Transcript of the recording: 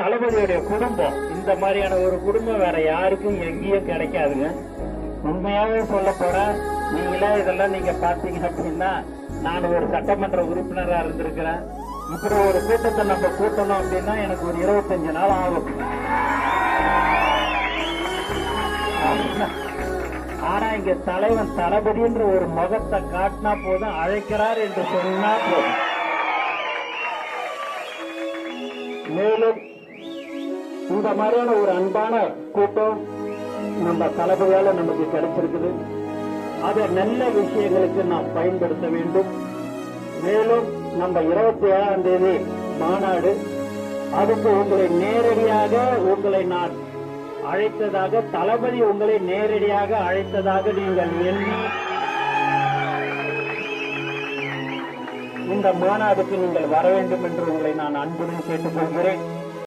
தளபதியுடைய குடும்பம். இந்த மாதிரியான ஒரு குடும்பம் வேற யாருக்கும் எங்கேயும் கிடைக்காதுங்க. உண்மையாவே சொல்ல போற நீங்களே இதெல்லாம் நீங்க பாத்தீங்க அப்படின்னா, நான் ஒரு சட்டமன்ற உறுப்பினரா இருந்திருக்கிறேன். இப்படி ஒரு கூட்டத்தை நம்ம கூட்டணும் அப்படின்னா எனக்கு ஒரு 25 நாள் ஆகும். ஆனா இங்க தலைவன் தளபதின்ற ஒரு முகத்தை காட்டினா போதும், அழைக்கிறார் என்று சொன்னா போதும். மேலும் இந்த மாதிரியான ஒரு அன்பான கூட்டம் நம்ம தளபதியால நமக்கு கிடைச்சிருக்குது. அதை நல்ல விஷயங்களுக்கு நாம் பயன்படுத்த வேண்டும். மேலும் நம்ம 27ஆம் தேதி மாநாடு, அதுக்கு உங்களை நேரடியாக நான் அழைத்ததாக, தளபதி உங்களை நேரடியாக அழைத்ததாக நீங்கள் எண்ணி இந்த மாநாடுக்கு நீங்கள் வர வேண்டும் என்று உங்களை நான் அன்புடன் கேட்டுக்கொள்கிறேன்.